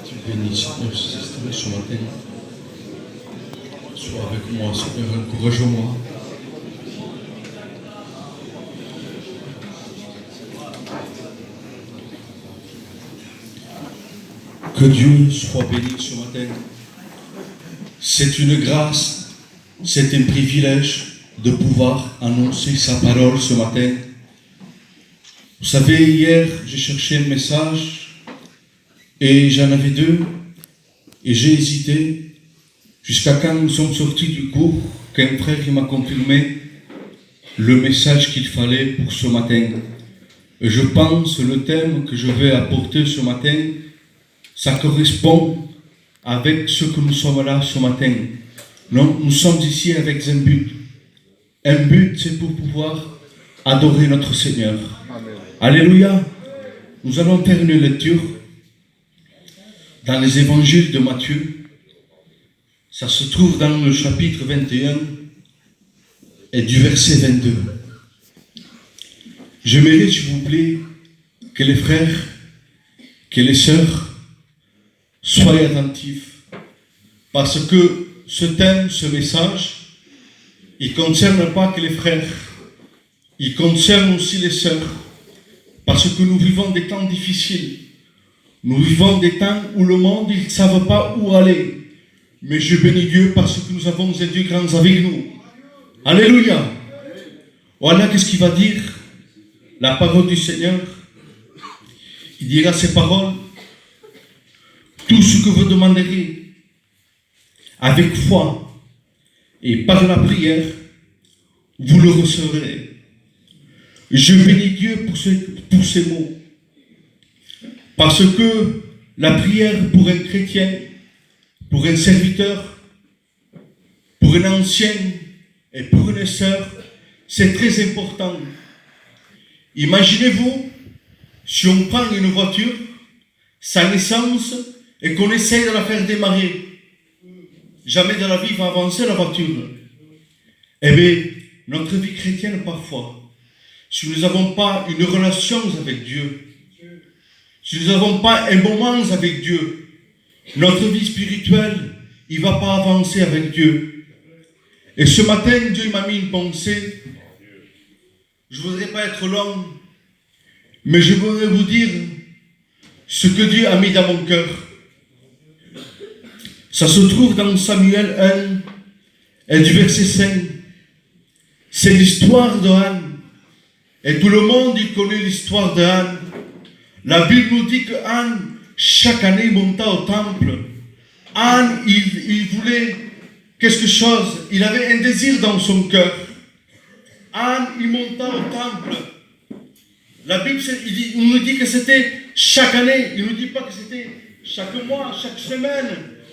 Tu bénis, Seigneur, ces instants ce matin. Sois avec moi, Seigneur, encourage-moi. Que Dieu soit béni ce matin. C'est une grâce, c'est un privilège de pouvoir annoncer sa parole ce matin. Vous savez, hier, j'ai cherché un message et j'en avais deux et j'ai hésité jusqu'à quand nous sommes sortis du cours qu'un frère m'a confirmé le message qu'il fallait pour ce matin. Et je pense que le thème que je vais apporter ce matin, ça correspond avec ce que nous sommes là ce matin. Nous sommes ici avec un but. Un but, c'est pour pouvoir adorer notre Seigneur. Amen. Alléluia. Nous allons faire une lecture dans les évangiles de Matthieu. Ça se trouve dans le chapitre 21 et du verset 22. J'aimerais, s'il vous plaît, que les frères, que les sœurs, soyez attentifs, parce que ce thème, ce message, il ne concerne pas que les frères, il concerne aussi les sœurs, parce que nous vivons des temps difficiles, nous vivons des temps où le monde, ils ne savent pas où aller, mais je bénis Dieu parce que nous avons un Dieu grand avec nous. Alléluia. Voilà qu'est-ce qu'il va dire, la parole du Seigneur. Il dira ces paroles: tout ce que vous demanderez avec foi et par la prière, vous le recevrez. Je bénis Dieu pour ces mots. Parce que la prière pour un chrétien, pour un serviteur, pour un ancien et pour une sœur, c'est très important. Imaginez-vous, si on prend une voiture sans essence et qu'on essaye de la faire démarrer, jamais de la vie va avancer la voiture. Eh bien, notre vie chrétienne parfois, si nous n'avons pas une relation avec Dieu, si nous n'avons pas un moment avec Dieu, notre vie spirituelle, il ne va pas avancer avec Dieu. Et ce matin, Dieu m'a mis une pensée. Je ne voudrais pas être long, mais je voudrais vous dire ce que Dieu a mis dans mon cœur. Ça se trouve dans Samuel 1 et du verset 5. C'est l'histoire de Anne. Et tout le monde il connaît l'histoire de Anne. La Bible nous dit que Anne, chaque année, monta au temple. Anne, il voulait quelque chose. Il avait un désir dans son cœur. Anne, il monta au temple. La Bible il nous dit que c'était chaque année. Il ne nous dit pas que c'était chaque mois, chaque semaine.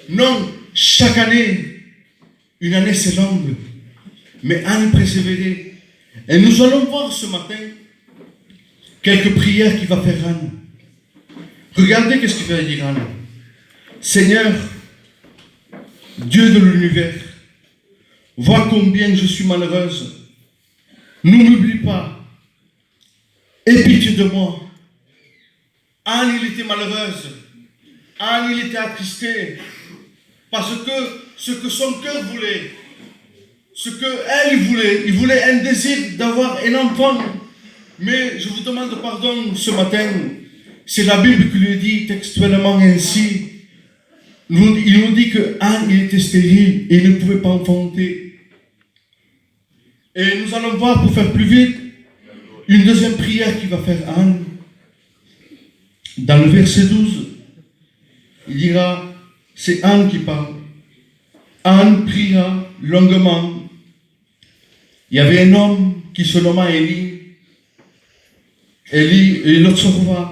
Non, chaque année. Une année, c'est longue. Mais Anne persévérait. Et nous allons voir ce matin quelques prières qu'il va faire Anne. Regardez qu'est-ce qu'il va dire Anne. Seigneur, Dieu de l'univers, vois combien je suis malheureuse. Ne m'oublie pas. Aie pitié de moi. Anne, il était malheureuse. Anne, il était attristé. Parce que ce que son cœur voulait, ce qu'elle voulait, il voulait un désir d'avoir un enfant. Mais je vous demande pardon ce matin. C'est la Bible qui lui dit textuellement ainsi. Il nous dit que Anne, il était stérile et il ne pouvait pas enfanter. Et nous allons voir, pour faire plus vite, une deuxième prière qu'il va faire Anne. Dans le verset 12, il dira, c'est Anne qui parle. Anne pria longuement. Il y avait un homme qui se nomma Élie. Élie, il l'observa.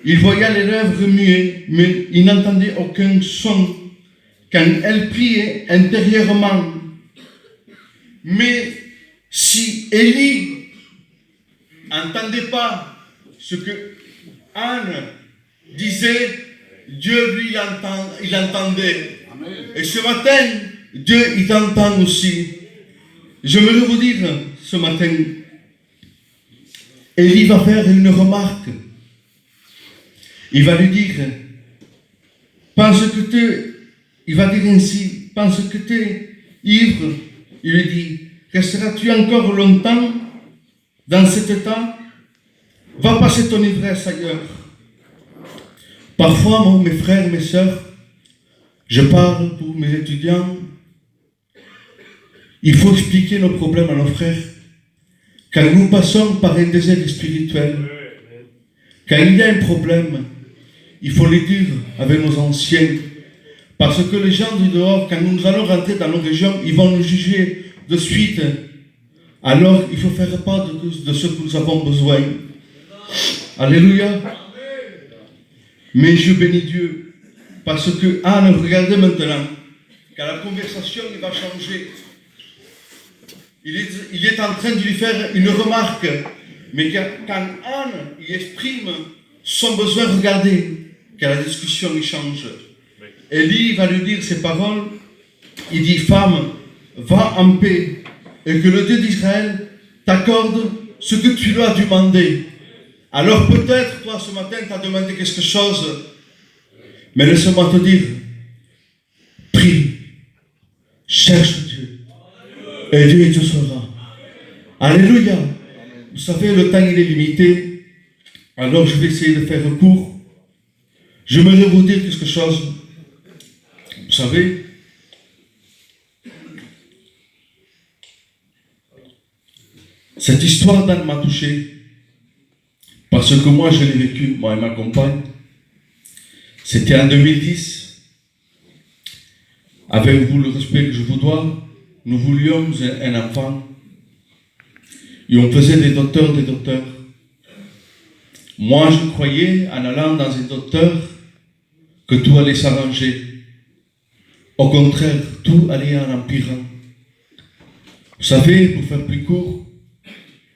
Il voyait les lèvres muées, mais il n'entendait aucun son quand elle priait intérieurement. Mais si Élie n'entendait pas ce que Anne disait, Dieu lui il entendait. Amen. Et ce matin, Dieu il t'entend aussi. J'aimerais vous dire ce matin, Élie va faire une remarque. Il va lui dire, il va dire ainsi, pense que tu es ivre. Il lui dit, resteras-tu encore longtemps dans cet état? Va passer ton ivresse ailleurs. Parfois, mes frères, mes sœurs, je parle pour mes étudiants, il faut expliquer nos problèmes à nos frères. Quand nous passons par un désert spirituel, quand il y a un problème, il faut le dire avec nos anciens. Parce que les gens du dehors, quand nous allons rentrer dans nos régions, ils vont nous juger de suite. Alors, il faut faire part de ce que nous avons besoin. Alléluia. Mais je bénis Dieu. Parce que Anne, regardez maintenant, quand la conversation va changer, il est en train de lui faire une remarque. Mais quand Anne il exprime son besoin, regardez, quand la discussion change. Élie va lui dire ces paroles. Il dit, femme, va en paix, et que le Dieu d'Israël t'accorde ce que tu lui as demandé. Alors peut-être, toi, ce matin, tu as demandé quelque chose, mais laisse-moi te dire, prie, cherche Dieu, et Dieu te sauvera. Alléluia. Vous savez, le temps il est limité, alors je vais essayer de faire court. J'aimerais vous dire quelque chose. Vous savez, cette histoire d'Anne m'a touché, parce que moi je l'ai vécu, moi et ma compagne. C'était en 2010. Avec vous, le respect que je vous dois, nous voulions un enfant. Et on faisait des docteurs. Moi, je croyais, en allant dans un docteur, que tout allait s'arranger. Au contraire, tout allait en empirant. Vous savez, pour faire plus court,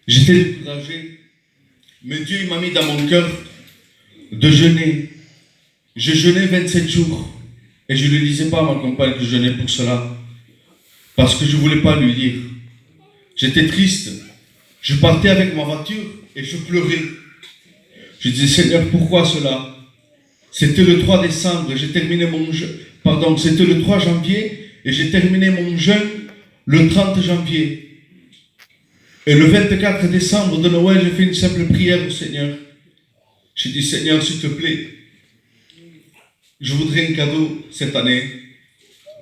j'étais découragé. Mais Dieu m'a mis dans mon cœur de jeûner. Je jeûnais 27 jours. Et je ne lui disais pas à ma compagne que je jeûnais pour cela. Parce que je ne voulais pas lui dire. J'étais triste. Je partais avec ma voiture et je pleurais. Je disais, Seigneur, pourquoi cela? C'était le 3 décembre, j'ai terminé mon jeûne. Pardon, c'était le 3 janvier et j'ai terminé mon jeûne le 30 janvier. Et le 24 décembre de Noël, j'ai fait une simple prière au Seigneur. J'ai dit, Seigneur, s'il te plaît, je voudrais un cadeau cette année.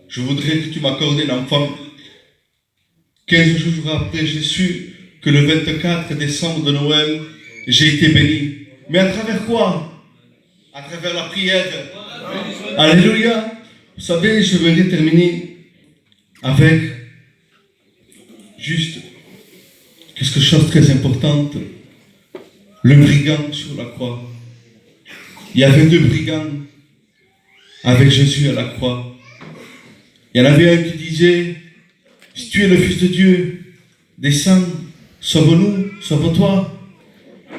Je voudrais que tu m'accordes un enfant. 15 jours après, j'ai su que le 24 décembre de Noël, j'ai été béni. Mais à travers quoi? À travers la prière. Alléluia. Vous savez, je voudrais terminer avec juste quelque chose de très important. Le brigand sur la croix. Il y avait 2 brigands avec Jésus à la croix. Il y en avait un qui disait, si tu es le Fils de Dieu, descends, sauve-nous, sauve-toi.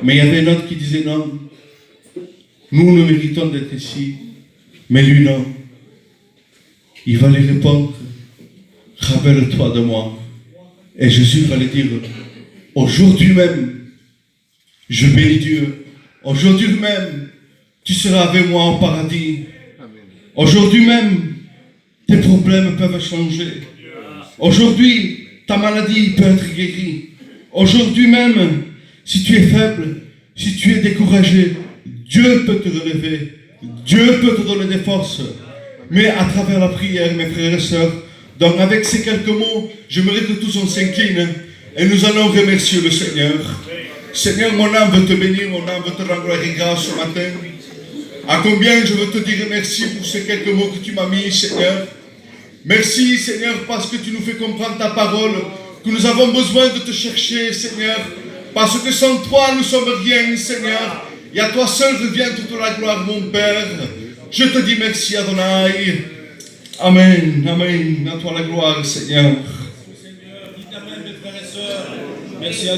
Mais il y avait un autre qui disait non, nous méritons d'être ici, mais lui non. Il va lui répondre, rappelle-toi de moi. Et Jésus va lui dire, aujourd'hui même, je bénis Dieu. Aujourd'hui même, tu seras avec moi au paradis. Aujourd'hui même, tes problèmes peuvent changer. Aujourd'hui, ta maladie peut être guérie. Aujourd'hui même, si tu es faible, si tu es découragé, Dieu peut te relever. Dieu peut te donner des forces. Mais à travers la prière, mes frères et sœurs, donc avec ces quelques mots, j'aimerais que tous on s'incline et nous allons remercier le Seigneur. Seigneur, mon âme veut te bénir, mon âme veut te rendre gloire et grâce ce matin. À combien je veux te dire merci pour ces quelques mots que tu m'as mis, Seigneur. Merci, Seigneur, parce que tu nous fais comprendre ta parole, que nous avons besoin de te chercher, Seigneur. Parce que sans toi, nous ne sommes rien, Seigneur. Et à toi seul revient toute la gloire, mon Père. Je te dis merci, Adonai. Amen, amen. À toi la gloire, Seigneur. Seigneur, dites amen, mes frères et sœurs. Merci à